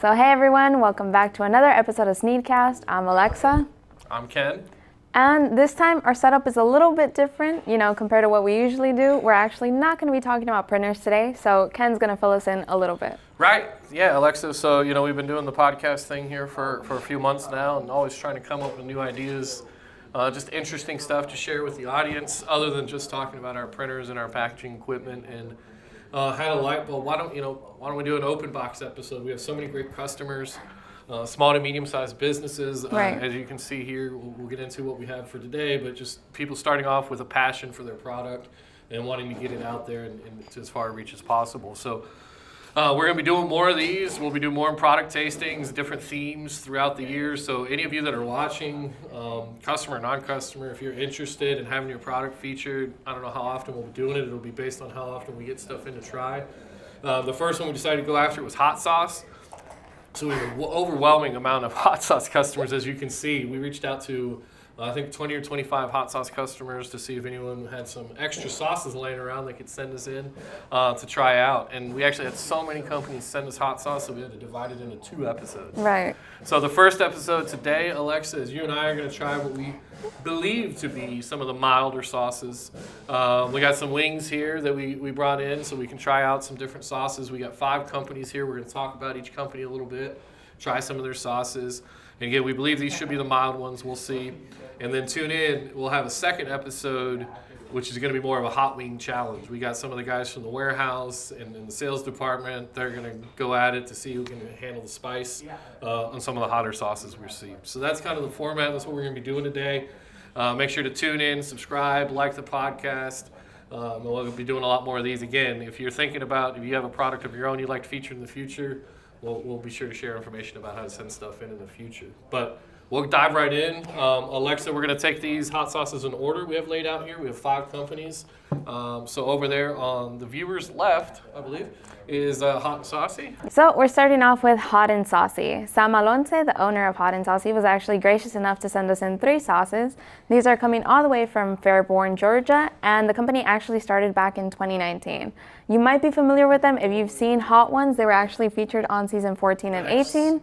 So hey everyone, welcome back to another episode of SNEED-CAST. I'm Alexa. I'm Ken. And this time our setup is a little bit different, compared to what we usually do. We're actually not going to be talking about printers today, so Ken's going to fill us in a little bit. Right. Yeah, Alexa. So, we've been doing the podcast thing here for a few months now and always trying to come up with new ideas, just interesting stuff to share with the audience other than just talking about our printers and our packaging equipment. And had a light bulb. Why don't we do an open box episode? We have so many great customers, small to medium-sized businesses. Right. As you can see here, we'll get into what we have for today, but just people starting off with a passion for their product and wanting to get it out there and to as far reach as possible. So we're going to be doing more of these. We'll be doing more product tastings, different themes throughout the year. So any of you that are watching, customer, non-customer, if you're interested in having your product featured, I don't know how often we'll be doing it. It'll be based on how often we get stuff in to try. The first one we decided to go after was hot sauce. So we have an overwhelming amount of hot sauce customers, as you can see. We reached out to, I think, 20 or 25 hot sauce customers to see if anyone had some extra sauces laying around they could send us in to try out. And we actually had so many companies send us hot sauce that we had to divide it into 2 episodes. Right. So the first episode today, Alexa, is you and I are going to try what we believe to be some of the milder sauces. We got some wings here that we brought in so we can try out some different sauces. We got 5 companies here. We're going to talk about each company a little bit, try some of their sauces. And again, we believe these should be the mild ones. We'll see. And then tune in. We'll have a second episode, which is going to be more of a hot wing challenge. We got some of the guys from the warehouse and in the sales department. They're going to go at it to see who can handle the spice on some of the hotter sauces we receive. So that's kind of the format. That's what we're going to be doing today. Make sure to tune in, subscribe, like the podcast. We'll be doing a lot more of these. Again, if you're thinking about, if you have a product of your own you'd like to feature in the future, we'll be sure to share information about how to send stuff in the future. But we'll dive right in. Alexa, we're going to take these hot sauces in order we have laid out here. We have 5 companies. So over there on the viewer's left, I believe, is Hot and Saucy. So we're starting off with Hot and Saucy. Sam Alonce, the owner of Hot and Saucy, was actually gracious enough to send us in 3 sauces. These are coming all the way from Fairborn, Georgia, and the company actually started back in 2019. You might be familiar with them if you've seen Hot Ones. They were actually featured on season 14 and 18.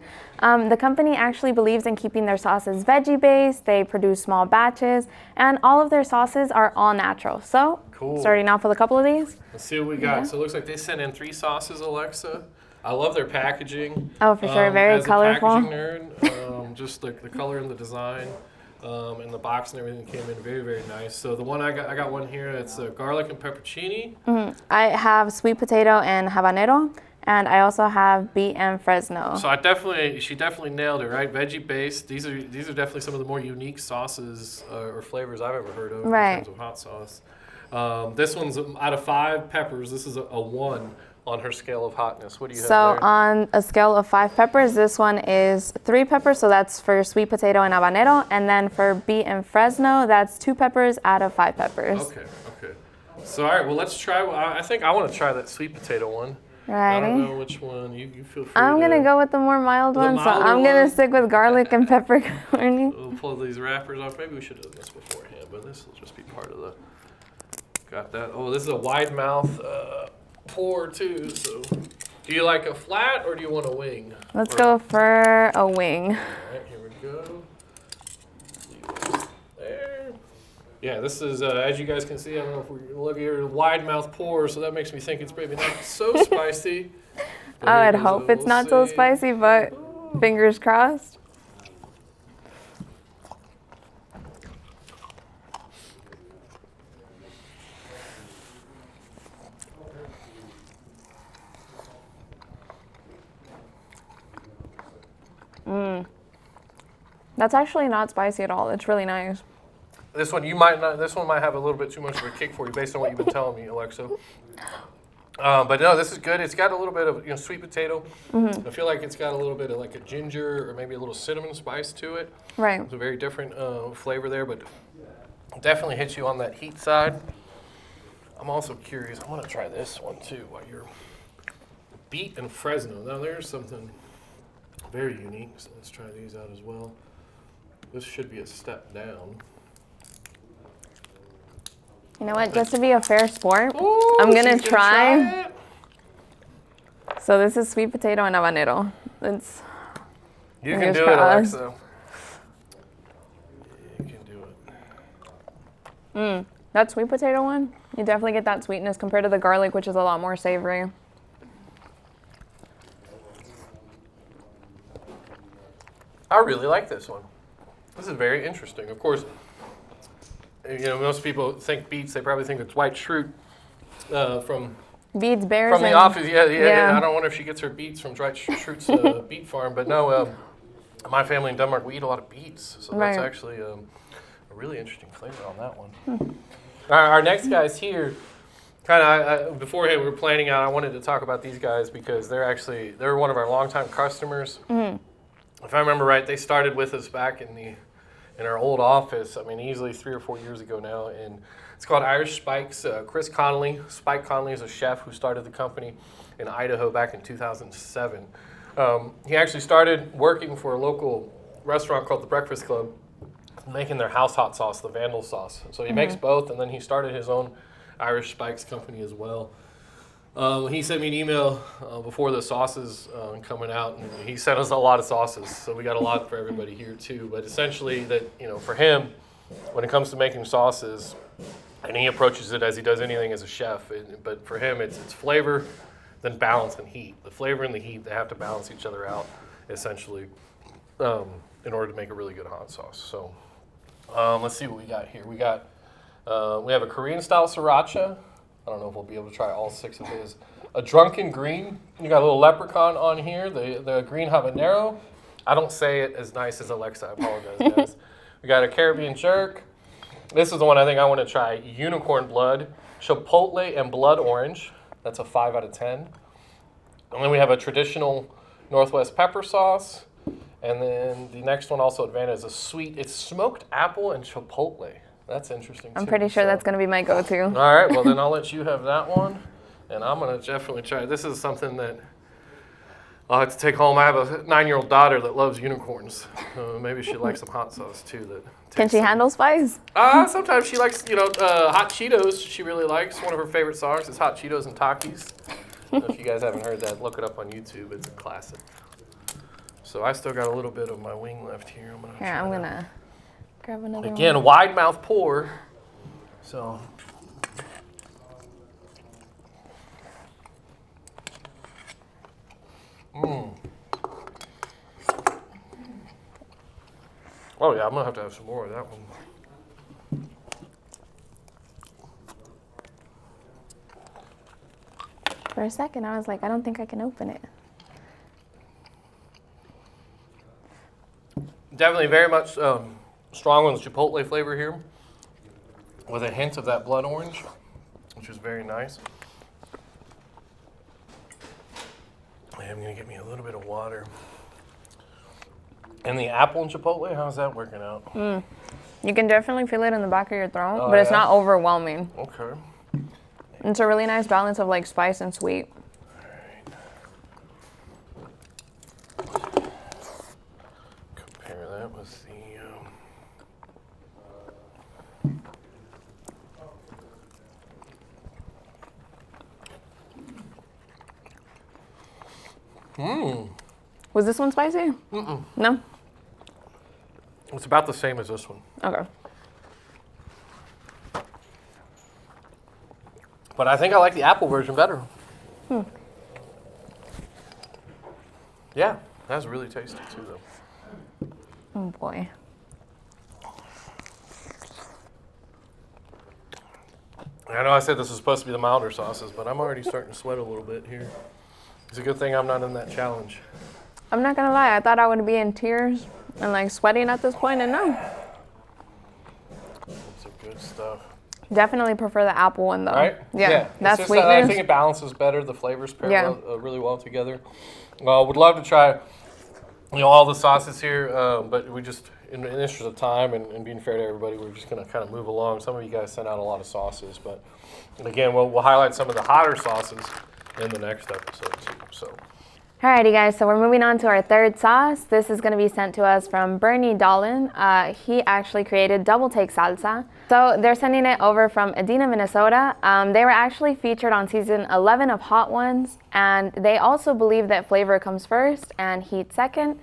The company actually believes in keeping their sauces veggie-based. They produce small batches, and all of their sauces are all natural. So, cool. Starting off with a couple of these. Let's see what we got. So it looks like they sent in 3 sauces, Alexa. I love their packaging. Oh, for sure. Very colorful. As a packaging nerd, just like the color and the design and the box and everything came in very, very nice. So the one I got one here. It's garlic and peppercini. Mm-hmm. I have sweet potato and habanero. And I also have beet and Fresno. So she definitely nailed it, right? Veggie based. These are definitely some of the more unique sauces or flavors I've ever heard of in terms of hot sauce. This one's out of 5 peppers. This is a 1 on her scale of hotness. What do you have there? So on a scale of 5 peppers, this one is 3 peppers. So that's for sweet potato and habanero. And then for beet and Fresno, that's 2 peppers out of 5 peppers. Okay. So all right, well let's try. I think I want to try that sweet potato one. Righty. I don't know which one. You feel free. I'm going to go with the more mild one, so I'm going to stick with garlic and peppercorn. We'll pull these wrappers off. Maybe we should have done this beforehand, but this will just be part of the... Got that. Oh, this is a wide mouth pour, too. So, do you like a flat or do you want a wing? Let's go for a wing. All right, here we go. There. Yeah, this is, as you guys can see, I don't know if we look here, wide mouth pour, so that makes me think it's maybe not so spicy. I would hope it's not so spicy, but fingers crossed. That's actually not spicy at all. It's really nice. This one might have a little bit too much of a kick for you based on what you've been telling me, Alexa. But no, this is good. It's got a little bit of sweet potato. Mm-hmm. I feel like it's got a little bit of like a ginger or maybe a little cinnamon spice to it. Right. It's a very different flavor there, but definitely hits you on that heat side. I'm also curious. I want to try this one too while you're beet and Fresno. Now there's something very unique. So let's try these out as well. This should be a step down. You know what? Just to be a fair sport, Ooh, I'm going to try. So this is sweet potato and habanero. It's You can fingers do it, crossed. Alexa. You can do it. That sweet potato one, you definitely get that sweetness compared to the garlic, which is a lot more savory. I really like this one. This is very interesting. Of course, you know, most people think beets, they probably think it's white shroot from Beets, bears, the and office. Yeah. yeah. I don't wonder if she gets her beets from Dwight Schrute's beet farm, but no, my family in Denmark, we eat a lot of beets, so that's Right. actually a really interesting flavor on that one. Our next guys here, kind of beforehand we were planning out, I wanted to talk about these guys because they're one of our longtime customers. If I remember right, they started with us back in our old office. I mean, easily 3 or 4 years ago now, and it's called Irish Spikes. Chris Connolly, Spike Connolly, is a chef who started the company in Idaho back in 2007. He actually started working for a local restaurant called the Breakfast Club, making their house hot sauce, the Vandal sauce. So he makes both, and then he started his own Irish Spikes company as well. He sent me an email before the sauces coming out, and he sent us a lot of sauces, so we got a lot for everybody here too. But essentially, that, you know, for him, when it comes to making sauces, and he approaches it as he does anything as a chef, but for him, it's flavor, then balance and heat. The flavor and the heat, they have to balance each other out, essentially, in order to make a really good hot sauce. So let's see what we got here. We have a Korean style sriracha. I don't know if we'll be able to try all 6 of his. A drunken green. You got a little leprechaun on here. The green habanero. I don't say it as nice as Alexa. I apologize, guys. We got a Caribbean jerk. This is the one I think I want to try. Unicorn blood, chipotle, and blood orange. That's a 5 out of 10. And then we have a traditional Northwest pepper sauce. And then the next one, also advantage, is a sweet. It's smoked apple and chipotle. That's interesting, I'm too. pretty sure that's going to be my go-to. All right, well, then I'll let you have that one. And I'm going to definitely try. This is something that I'll have to take home. I have a 9-year-old daughter that loves unicorns. Maybe she likes some hot sauce, too. Can she handle spice? Sometimes she likes, hot Cheetos. She really likes. One of her favorite songs is Hot Cheetos and Takis. If you guys haven't heard that, look it up on YouTube. It's a classic. So I still got a little bit of my wing left here. I'm going to Grab another Again, one. wide mouth pour. So. Oh yeah, I'm gonna have to have some more of that one. For a second, I was like, I don't think I can open it. Definitely very much strong on the chipotle flavor here, with a hint of that blood orange, which is very nice. I'm going to get me a little bit of water. And the apple and chipotle, how's that working out? You can definitely feel it in the back of your throat, Oh, but it's yeah? not overwhelming. Okay. It's a really nice balance of like spice and sweet. Compare that with the... Was this one spicy? No? It's about the same as this one. Okay. But I think I like the apple version better. Yeah, that's really tasty too, though. Oh boy. I know I said this was supposed to be the milder sauces, but I'm already starting to sweat a little bit here. It's a good thing I'm not in that challenge. I'm not gonna lie, I thought I would be in tears and like sweating at this point, and no. It's a good stuff. Definitely prefer the apple one though. Right? Yeah. That It's just, sweetness. I think it balances better. The flavors pair Yeah. really well together. Would love to try, all the sauces here, but we just, in the interest of time and being fair to everybody, we're just going to kind of move along. Some of you guys sent out a lot of sauces, but again, we'll highlight some of the hotter sauces in the next episode too. So, Alrighty guys, so we're moving on to our third sauce. This is going to be sent to us from Bernie Dolan. He actually created Double Take Salsa. So they're sending it over from Edina, Minnesota. They were actually featured on season 11 of Hot Ones, and they also believe that flavor comes first and heat second.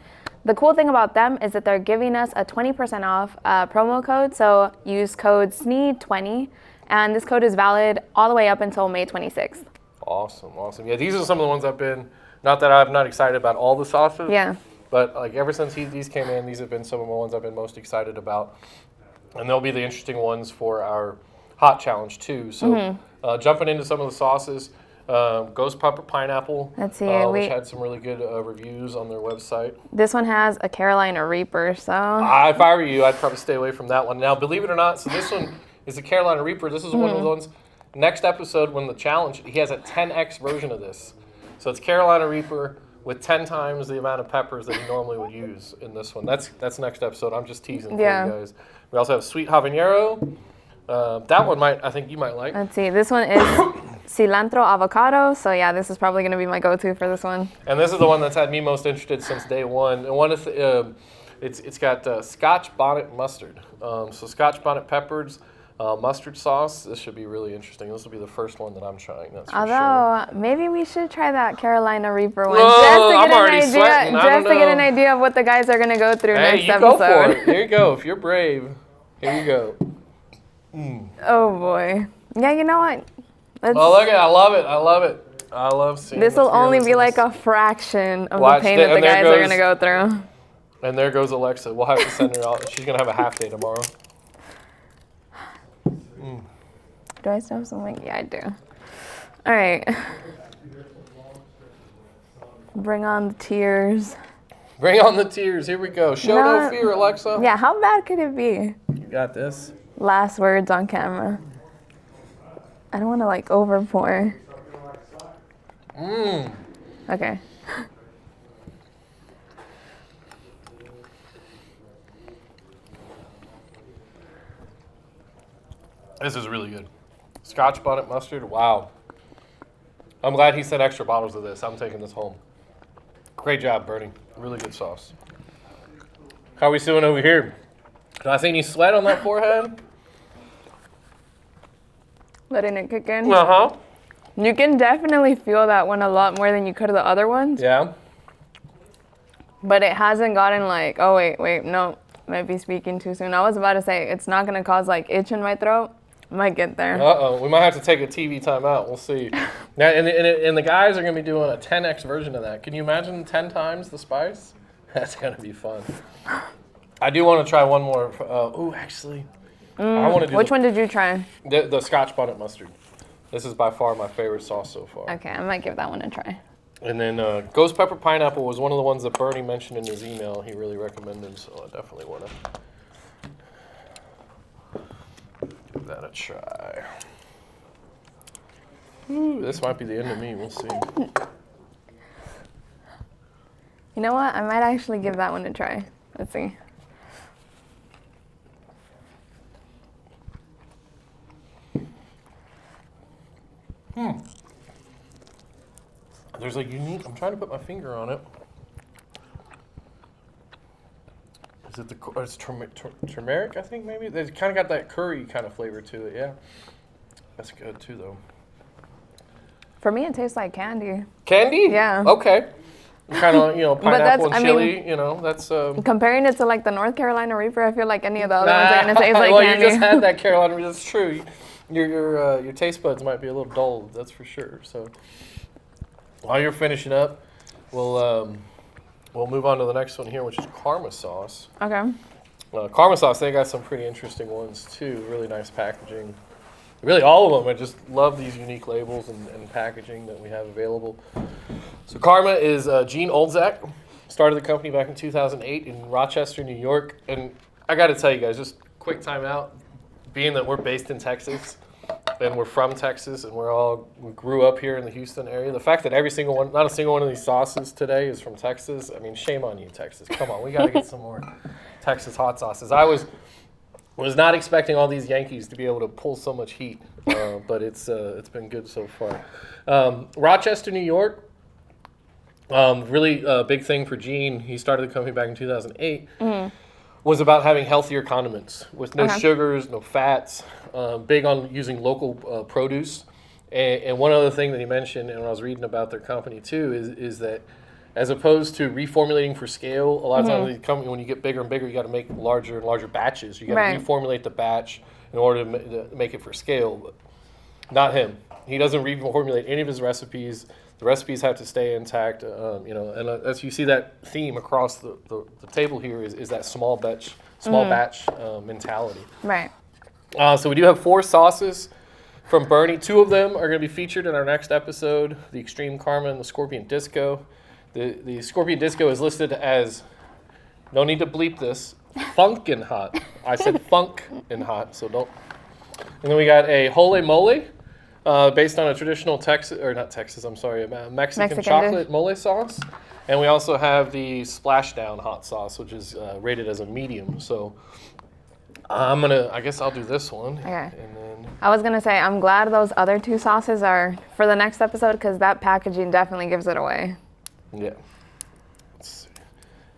The cool thing about them is that they're giving us a 20% off promo code, so use code SNEED20, and this code is valid all the way up until May 26th. Awesome, awesome. Yeah, these are some of the ones I've been, not that I'm not excited about all the sauces. Yeah. But like ever since these came in, these have been some of the ones I've been most excited about. And they'll be the interesting ones for our hot challenge too. So jumping into some of the sauces, Ghost Pepper Pineapple. Let's see. Which had some really good reviews on their website. This one has a Carolina Reaper, so. If I were you, I'd probably stay away from that one. Now, believe it or not, so this one is a Carolina Reaper. This is one of the ones, next episode when the challenge, he has a 10x version of this. So it's Carolina Reaper with 10 times the amount of peppers that you normally would use in this one. That's next episode. I'm just teasing for you guys. We also have Sweet Habanero. That one I think you might like. Let's see. This one is cilantro avocado. So yeah, this is probably going to be my go-to for this one. And this is the one that's had me most interested since day one. And one is it's got Scotch bonnet mustard. So Scotch bonnet peppers. Mustard sauce. This should be really interesting. This will be the first one that I'm trying. That's for sure. Maybe we should try that Carolina Reaper one just to get an idea of what the guys are gonna go through next episode. Go for it. Here you go. If you're brave, here you go. Oh boy. Yeah, you know what? Look at it. I love it. I love it. I love seeing. This will only be like a fraction of the pain that the guys are gonna go through. And there goes Alexa. We'll have to send her out. She's gonna have a half day tomorrow. Do I still have something? Yeah, I do. All right. Bring on the tears. Bring on the tears. Here we go. Show no fear, Alexa. Yeah, how bad could it be? You got this. Last words on camera. I don't want to like over pour. Okay. This is really good. Scotch bonnet mustard, wow. I'm glad he sent extra bottles of this. I'm taking this home. Great job, Bernie. Really good sauce. How are we doing over here? Do I see any sweat on that forehead? Letting it kick in? Uh-huh. You can definitely feel that one a lot more than you could of the other ones. Yeah. But it hasn't gotten like, oh, wait, no. Might be speaking too soon. I was about to say, it's not going to cause like itch in my throat. Might get there. Uh-oh. We might have to take a TV timeout. We'll see. Now, and the guys are going to be doing a 10x version of that. Can you imagine 10 times the spice? That's going to be fun. I do want to try one more. Actually. I want to do Which one did you try? The Scotch bonnet mustard. This is by far my favorite sauce so far. Okay, I might give that one a try. And then Ghost Pepper Pineapple was one of the ones that Bernie mentioned in his email. He really recommended, so I definitely want to give that a try. Ooh, this might be the end of me. We'll see. You know what? I might actually give that one a try. Let's see. There's a unique, I'm trying to put my finger on it. Is it it's turmeric, I think, maybe? They've kind of got that curry kind of flavor to it, yeah. That's good, too, though. For me, it tastes like candy. Candy? Yeah. Okay. Kind of, pineapple and chili, that's... Comparing it to, like, the North Carolina Reaper, I feel like any of the other ones are going to taste like well, candy. You just had that Carolina Reaper, that's true. Your taste buds might be a little dull, that's for sure, so... While you're finishing up, we'll move on to the next one here, which is Karma sauce. Okay. Karma sauce, they got some pretty interesting ones too. Really nice packaging. Really, all of them. I just love these unique labels and packaging that we have available. So Karma is Gene Oldzak. Started the company back in 2008 in Rochester, New York. And I got to tell you guys, just quick time out, being that we're based in Texas, and we're from Texas, and we grew up here in the Houston area. The fact that every single one, not a single one of these sauces today is from Texas, I mean, shame on you, Texas. Come on, we got to get some more Texas hot sauces. I was not expecting all these Yankees to be able to pull so much heat, but it's been good so far. Rochester, New York, Really big thing for Gene. He started the company back in 2008. Was about having healthier condiments with no sugars, no fats. Big on using local produce. And one other thing that he mentioned, and when I was reading about their company too, is that as opposed to reformulating for scale, a lot of times the company, when you get bigger and bigger, you got to make larger and larger batches. You got to reformulate the batch in order to make it for scale. But not him. He doesn't reformulate any of his recipes. The recipes have to stay intact, and as you see that theme across the table here is that small batch mentality. Right. So we do have 4 sauces from Bernie. 2 of them are going to be featured in our next episode: the Extreme Karma and the Scorpion Disco. The Scorpion Disco is listed as, no need to bleep this, funkin' hot. I said funk and hot, so don't. And then we got a Hole Mole. Based on a traditional Mexican chocolate mole sauce. And we also have the Splashdown hot sauce, which is rated as a medium. So I guess I'll do this one. Okay. And then I was going to say, I'm glad those other 2 sauces are for the next episode because that packaging definitely gives it away. Yeah. Let's see.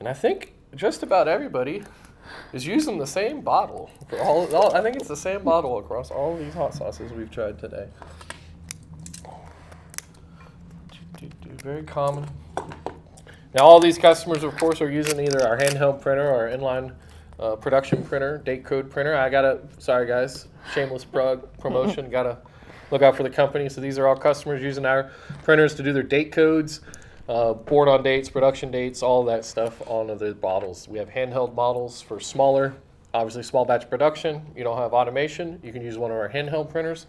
And I think just about everybody is using the same bottle for all. I think it's the same bottle across all of these hot sauces we've tried today. Very common. Now, all these customers, of course, are using either our handheld printer or our inline production printer, date code printer. Sorry guys, shameless promotion. Gotta look out for the company. So these are all customers using our printers to do their date codes, board on dates, production dates, all that stuff on the bottles. We have handheld models for smaller, obviously small batch production. You don't have automation, you can use one of our handheld printers.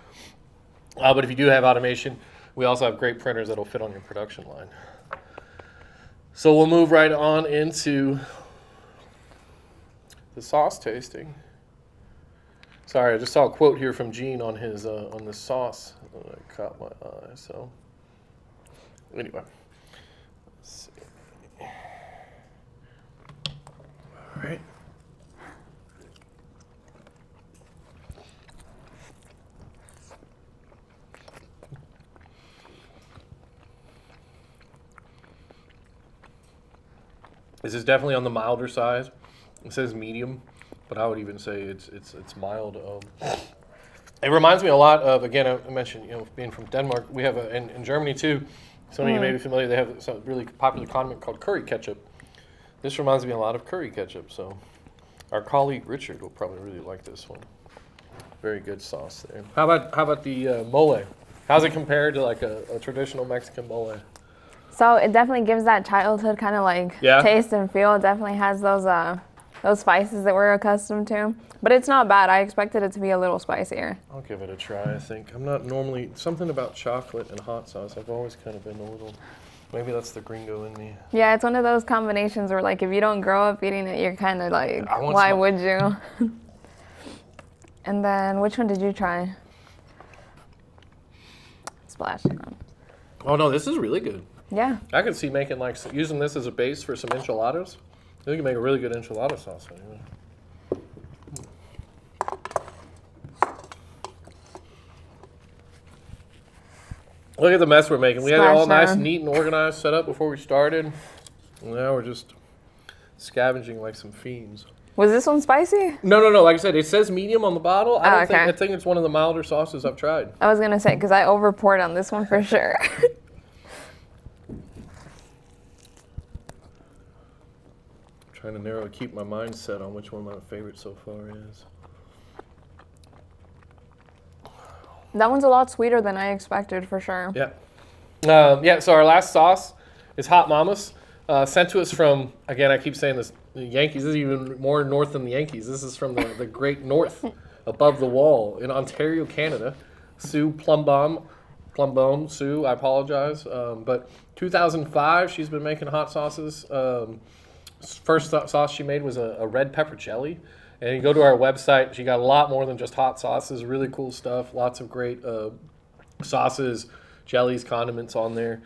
But if you do have automation, we also have great printers that'll fit on your production line. So we'll move right on into the sauce tasting. Sorry, I just saw a quote here from Gene on his on the sauce. It caught my eye. So anyway, let's see. All right. This is definitely on the milder side. It says medium, but I would even say it's mild. It reminds me a lot of, again, I mentioned, being from Denmark, we have in Germany too. Some of you may be familiar. They have some really popular condiment called curry ketchup. This reminds me a lot of curry ketchup. So our colleague Richard will probably really like this one. Very good sauce there. How about the mole? How's it compared to like a traditional Mexican mole? So it definitely gives that childhood kind of taste and feel. It definitely has those spices that we're accustomed to. But it's not bad. I expected it to be a little spicier. I'll give it a try, I think. I'm not normally, something about chocolate and hot sauce, I've always kind of been a little, maybe that's the gringo in me. Yeah, it's one of those combinations where if you don't grow up eating it, you're kind of why would you? And then, which one did you try? Splashdown. Oh no, this is really good. Yeah. I could see making using this as a base for some enchiladas. I think you can make a really good enchilada sauce. Look at the mess we're making. We had it all nice, neat, and organized, set up before we started. And now we're just scavenging like some fiends. Was this one spicy? No. Like I said, it says medium on the bottle. I think it's one of the milder sauces I've tried. I was gonna say because I over poured on this one for sure. Trying to keep my mindset on which one my favorite so far is. That one's a lot sweeter than I expected, for sure. Yeah. So our last sauce is Hot Mamas, sent to us from, again, I keep saying this, the Yankees. This is even more north than the Yankees. This is from the great north, above the wall in Ontario, Canada. Sue Plumbome, Sue, I apologize. But 2005, she's been making hot sauces. First sauce she made was a red pepper jelly. And you go to our website, she got a lot more than just hot sauces, really cool stuff, lots of great sauces, jellies, condiments on there.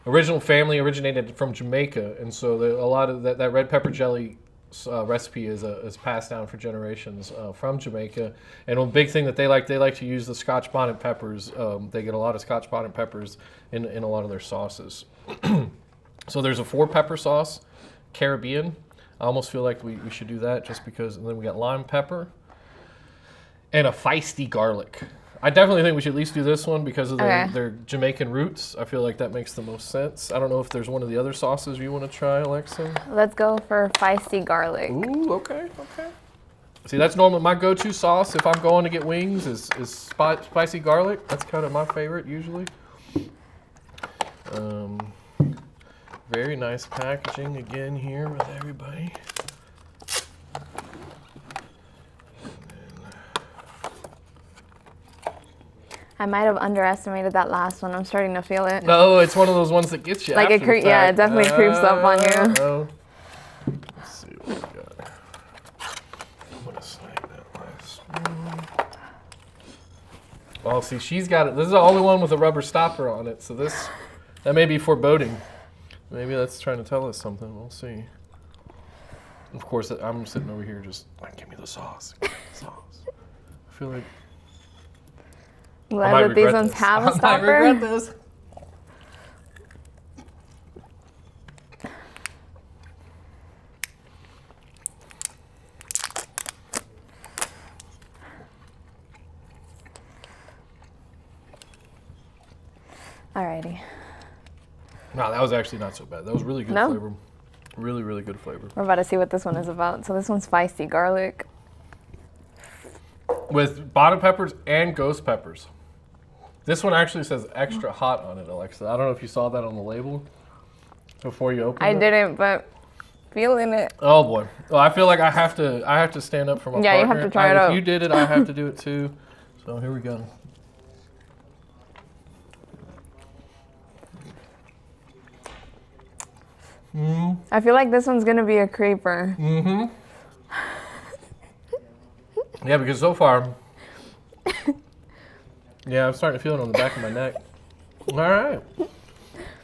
Original family originated from Jamaica, and so a lot of that red pepper jelly recipe is passed down for generations from Jamaica. And one big thing that they like to use the Scotch bonnet peppers. They get a lot of Scotch bonnet peppers in a lot of their sauces. So there's a 4-pepper sauce, Caribbean. I almost feel like we should do that just because. And then we got lime pepper and a feisty garlic. I definitely think we should at least do this one because of their Jamaican roots. I feel like that makes the most sense. I don't know if there's one of the other sauces you want to try, Alexa. Let's go for feisty garlic. Ooh, okay. See, that's normally my go-to sauce if I'm going to get wings is spicy garlic. That's kind of my favorite usually. Very nice packaging again here with everybody. I might have underestimated that last one. I'm starting to feel it. No, it's one of those ones that gets you. Like it definitely creeps up on you. Let's see what we got. I'm gonna snag that last one. Oh, see, she's got it. This is the only one with a rubber stopper on it, so that may be foreboding. Maybe that's trying to tell us something. We'll see. Of course, I'm sitting over here just like, give me the sauce. Give me the sauce. I feel like I'm glad that these ones have a stopper. I might regret this. Alrighty. No, that was actually not so bad. That was really good flavor. Really, really good flavor. We're about to see what this one is about. So this one's feisty garlic. With bottom peppers and ghost peppers. This one actually says extra hot on it, Alexa. I don't know if you saw that on the label before you opened it. I didn't, but feeling it. Oh boy. Well, I feel like I have to stand up for my partner. Yeah, you have to try it out. If you did it, I have to do it too. So here we go. I feel like this one's gonna be a creeper. Yeah, because so far, yeah, I'm starting to feel it on the back of my neck. All right.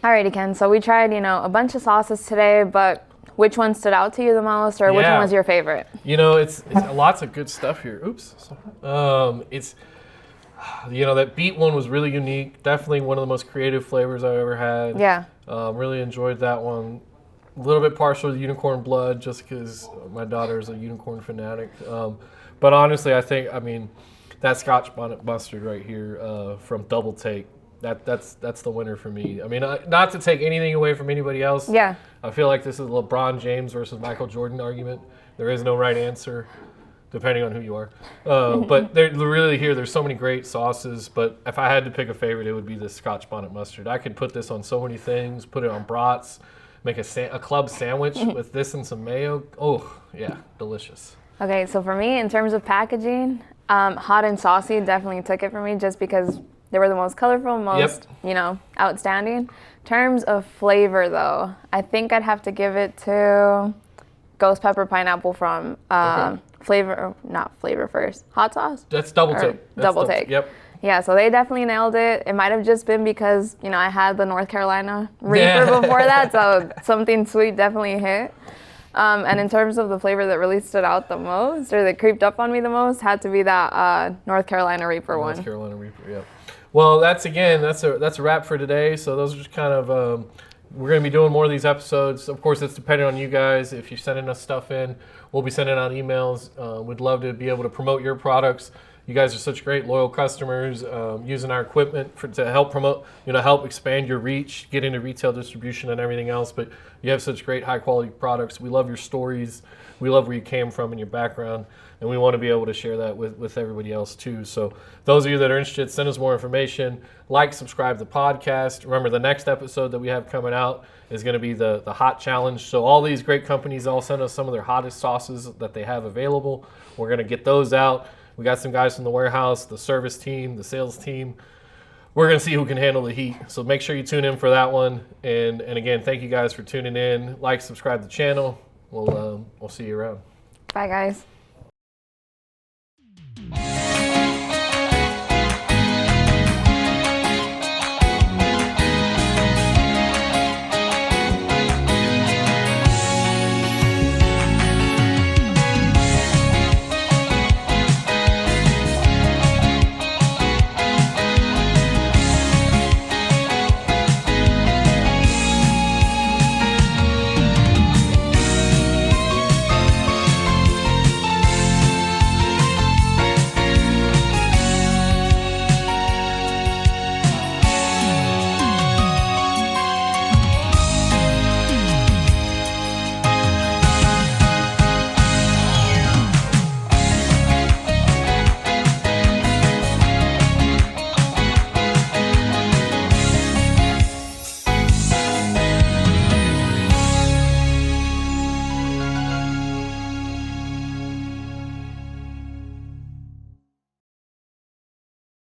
Alrighty, Ken. So we tried, a bunch of sauces today, but which one stood out to you the most, or which one was your favorite? It's lots of good stuff here. Oops. It's that beet one was really unique. Definitely one of the most creative flavors I've ever had. Yeah. Really enjoyed that one. A little bit partial to unicorn blood just because my daughter's a unicorn fanatic. But honestly, that Scotch bonnet mustard right here from Double Take, that's the winner for me. I mean, not to take anything away from anybody else. Yeah. I feel like this is a LeBron James versus Michael Jordan argument. There is no right answer, depending on who you are. But there's so many great sauces. But if I had to pick a favorite, it would be the Scotch bonnet mustard. I could put this on so many things. Put it on brats. Make a club sandwich with this and some mayo. Oh, yeah, delicious. Okay, so for me, in terms of packaging, hot and saucy definitely took it for me just because they were the most colorful, most, outstanding. In terms of flavor, though, I think I'd have to give it to ghost pepper pineapple from not Flavor First. Hot sauce? That's Double Take. Double Take. Yep. Yeah, so they definitely nailed it. It might have just been because, I had the North Carolina Reaper before that, so something sweet definitely hit. And in terms of the flavor that really stood out the most, or that creeped up on me the most, had to be that North Carolina Reaper one. North Carolina Reaper, yeah. Well, that's a wrap for today. So those are just kind of, we're going to be doing more of these episodes. Of course, it's dependent on you guys. If you're sending us stuff in, we'll be sending out emails. We'd love to be able to promote your products. You guys are such great, loyal customers, using our equipment to help promote, help expand your reach, get into retail distribution and everything else. But you have such great, high-quality products. We love your stories. We love where you came from and your background. And we want to be able to share that with everybody else, too. So those of you that are interested, send us more information. Like, subscribe to the podcast. Remember, the next episode that we have coming out is going to be the Hot Challenge. So all these great companies all send us some of their hottest sauces that they have available. We're going to get those out. We got some guys from the warehouse, the service team, the sales team. We're going to see who can handle the heat. So make sure you tune in for that one. And again, thank you guys for tuning in. Like, subscribe to the channel. We'll see you around. Bye, guys.